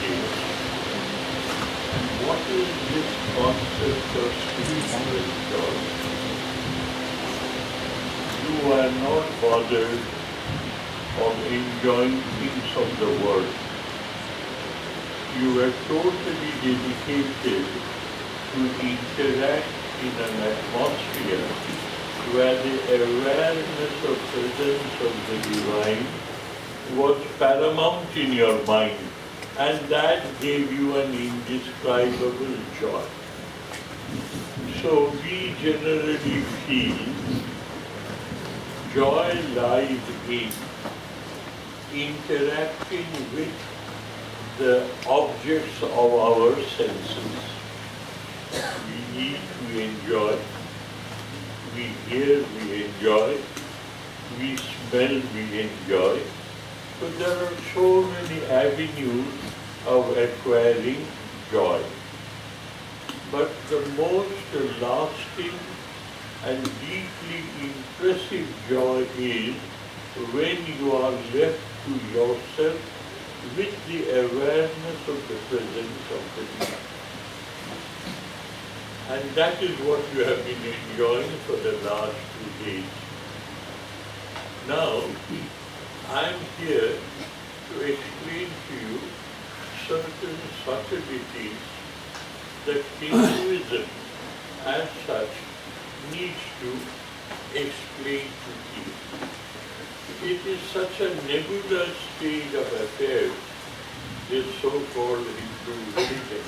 is. And what is this concept of spiritual joy? You are not bothered of enjoying things of the world. You are totally dedicated to interact in an atmosphere where the awareness of presence of the divine was paramount in your mind, and that gave you an indescribable joy. So we generally feel joy lies in interacting with the objects of our senses. We eat, we enjoy. We hear, we enjoy. We smell, we enjoy. So there are so many avenues of acquiring joy. But the most lasting and deeply impressive joy is when you are left to yourself with the awareness of the presence of the divine. And that is what you have been enjoying for the last 2 days. Now, I am here to explain to you certain subtleties that Hinduism as such needs to explain to you. It is such a nebulous state of affairs, this so-called Hindu religion.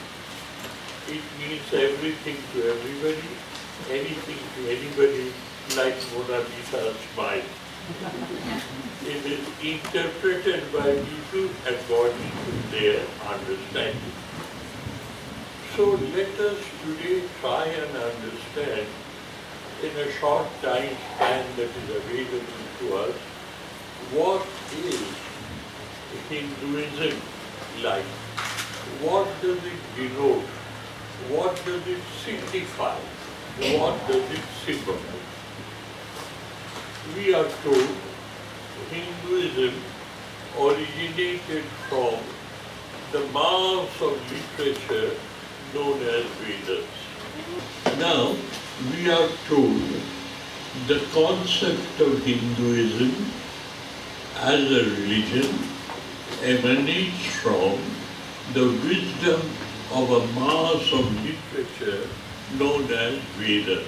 It means everything to everybody, anything to anybody, like Mona Lisa's smile. It is interpreted by people according to their understanding. So let us today try and understand in a short time span that is available to us, what is Hinduism like? What does it denote? What does it signify? What does it symbolize? We are told Hinduism originated from the mass of literature known as Vedas. Now, we are told the concept of Hinduism as a religion emanates from the wisdom of a mass of literature known as Vedas.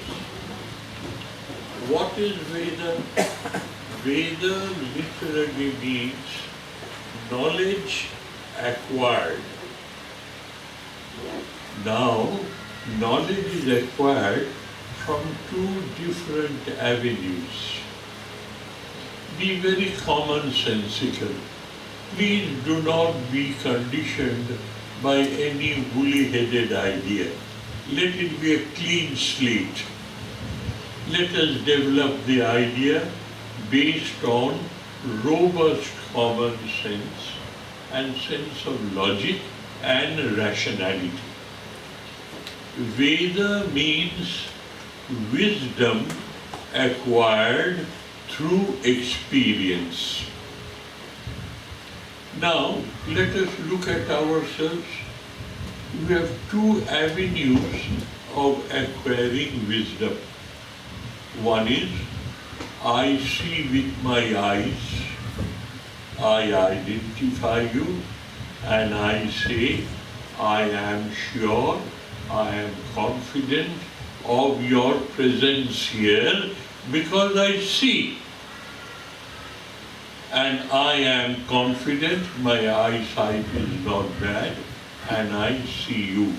What is Veda? Veda literally means knowledge acquired. Now, knowledge is acquired from two different avenues. Be very commonsensical. Please do not be conditioned by any woolly-headed idea. Let it be a clean slate. Let us develop the idea based on robust common sense and sense of logic and rationality. Veda means wisdom acquired through experience. Now, let us look at ourselves. We have two avenues of acquiring wisdom. One is, I see with my eyes, I identify you, and I say, I am sure, I am confident of your presence here because I see. And I am confident, my eyesight is not bad, and I see you.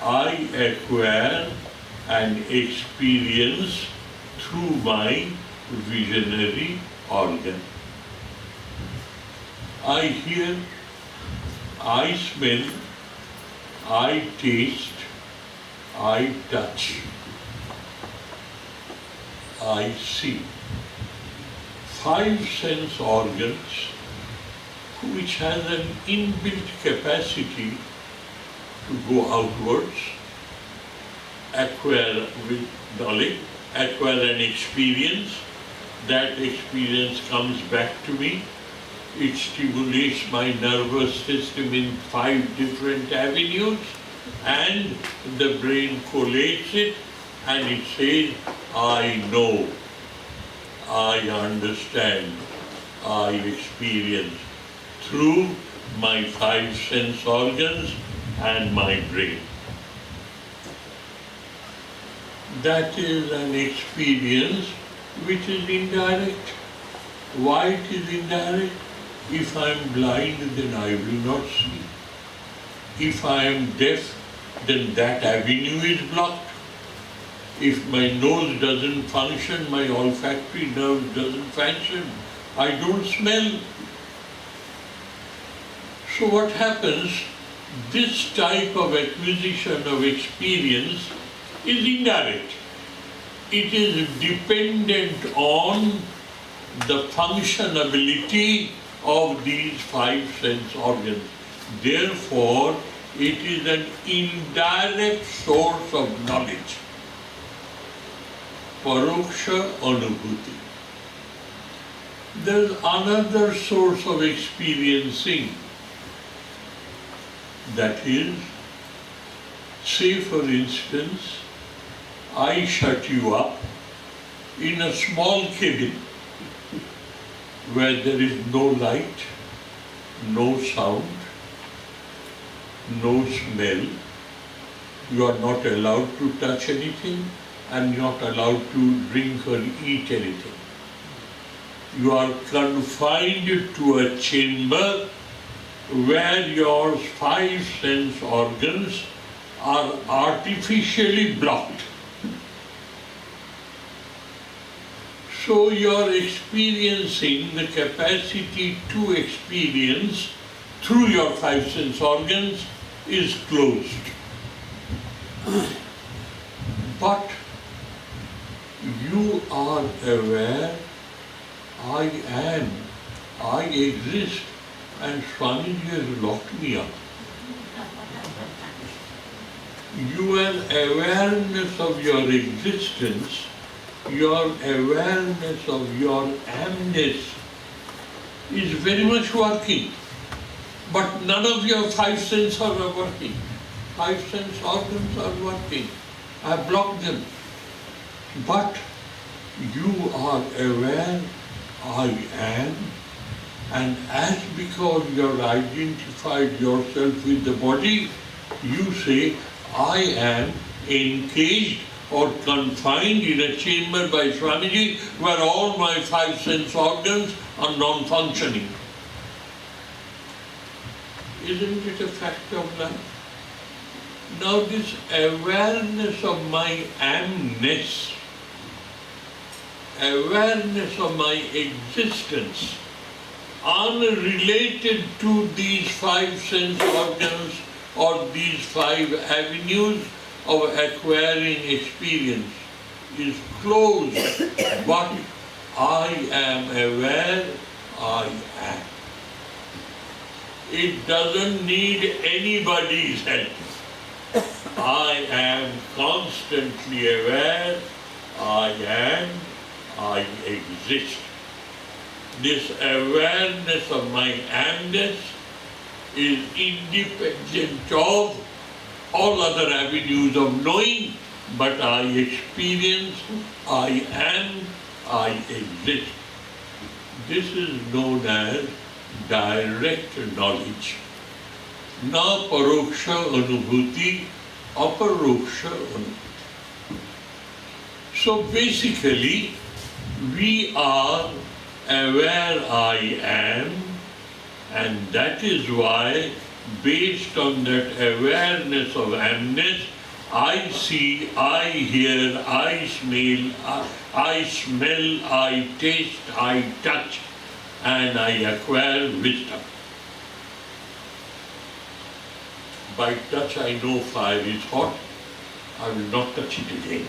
I acquire an experience through my visionary organ. I hear, I smell, I taste, I touch, I see. 5 sense organs which has an inbuilt capacity to go outwards, acquire with knowledge, acquire an experience, that experience comes back to me, it stimulates my nervous system in 5 different avenues, and the brain collates it and it says, I know, I understand, I experience through my 5 sense organs and my brain. That is an experience which is indirect. Why it is indirect? If I am blind, then I will not see. If I am deaf, then that avenue is blocked. If my nose doesn't function, my olfactory nerve doesn't function, I don't smell. So what happens? This type of acquisition of experience is indirect. It is dependent on the functionability of these 5 sense organs. Therefore, it is an indirect source of knowledge. Paroksha Anubhuti. There is another source of experiencing. That is, say for instance, I shut you up in a small cabin where there is no light, no sound, no smell. You are not allowed to touch anything and not allowed to drink or eat anything. You are confined to a chamber where your 5 sense organs are artificially blocked. So your experiencing, the capacity to experience through your 5 sense organs is closed. But you are aware, I am, I exist, and Swamiji has locked me up. Your awareness of your existence, your awareness of your amness is very much working. But none of your 5 senses are working. 5 sense organs are working. I have blocked them. But you are aware, I am, and as because you have identified yourself with the body, you say, I am encaged or confined in a chamber by Swamiji where all my 5 sense organs are non-functioning. Isn't it a fact of life? Now this awareness of my amness, awareness of my existence, unrelated to these 5 sense organs or these 5 avenues of acquiring experience, is closed. But I am aware, I am. It doesn't need anybody's help. I am constantly aware, I am, I exist. This awareness of my amness is independent of all other avenues of knowing, but I experience, I am, I exist. This is known as direct knowledge. Na paroksha anubhuti, aparoksha anubhuti. So basically, we are aware I am, and that is why, based on that awareness of amness, I see, I hear, I smell, I taste, I touch, and I acquire wisdom. By touch I know fire is hot, I will not touch it again.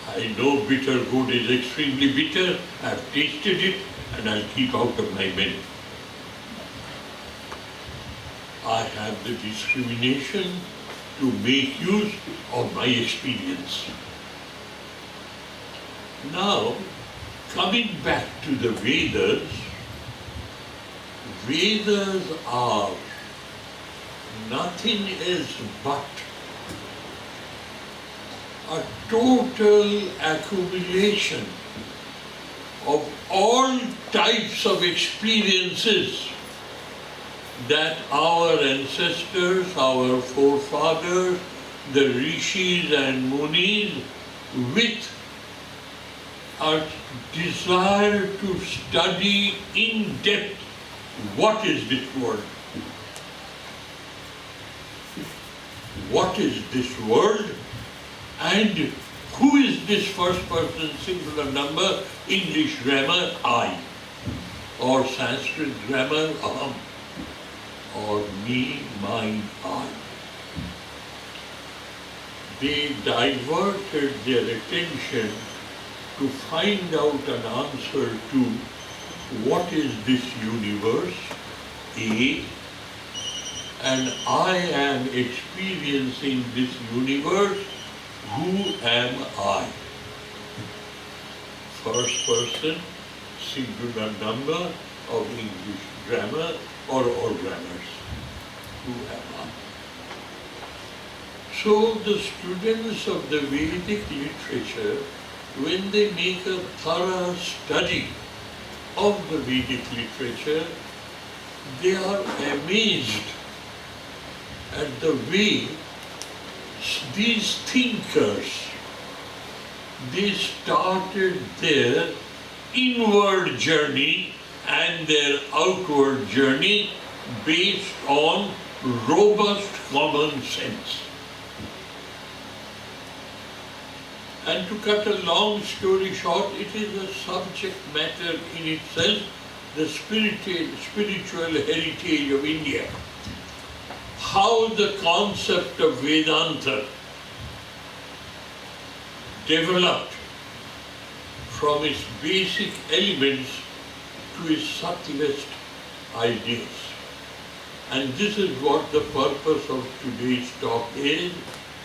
I know bitter good is extremely bitter, I have tasted it, and I'll keep out of my belly. I have the discrimination to make use of my experience. Now, coming back to the Vedas, Vedas are nothing else but a total accumulation of all types of experiences that our ancestors, our forefathers, the rishis and munis, with a desire to study in depth what is this world. What is this world? And who is this first person singular number? English grammar, I. Or Sanskrit grammar, aham. Or me, mine, I. They diverted their attention to find out an answer to what is this universe, A, and I am experiencing this universe, who am I? First person, singular number of English grammar or all grammars. Who am I? So the students of the Vedic literature, when they make a thorough study of the Vedic literature, they are amazed at the way these thinkers, they started their inward journey and their outward journey based on robust common sense. And to cut a long story short, it is a subject matter in itself, the spiritual heritage of India. How the concept of Vedanta developed from its basic elements to its subtlest ideas. And this is what the purpose of today's talk is,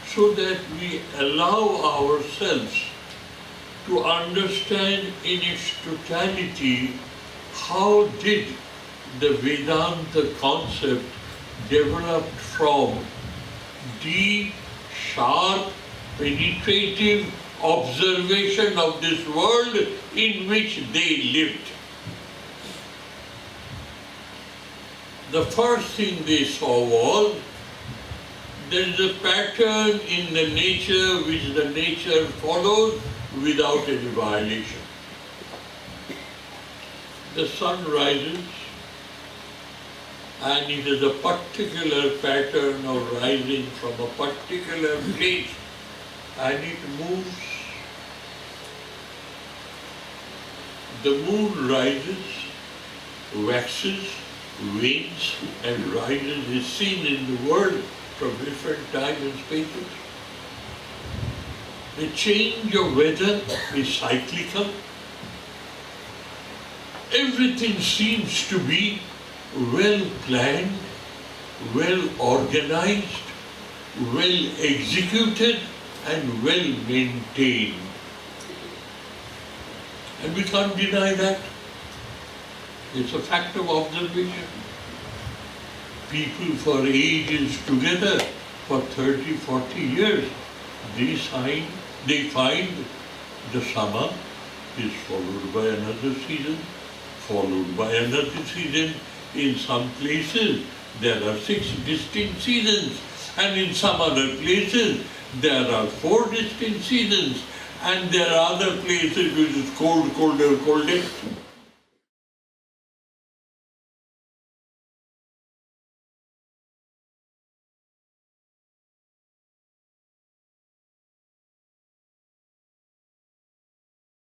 so that we allow ourselves to understand in its totality how did the Vedanta concept develop from deep, sharp, penetrative observation of this world in which they lived. The first thing they saw was there is a pattern in the nature which the nature follows without any violation. The sun rises and it is a particular pattern of rising from a particular place and it moves. The moon rises, waxes, wanes and rises is seen in the world from different time and spaces. The change of weather is cyclical. Everything seems to be well planned, well organized, well executed and well maintained. And we can't deny that. It's a fact of observation. People for ages together, for 30, 40 years, they find the summer is followed by another season, followed by another season. In some places, there are 6 distinct seasons, and in some other places, there are 4 distinct seasons, and there are other places which is cold, colder, colder.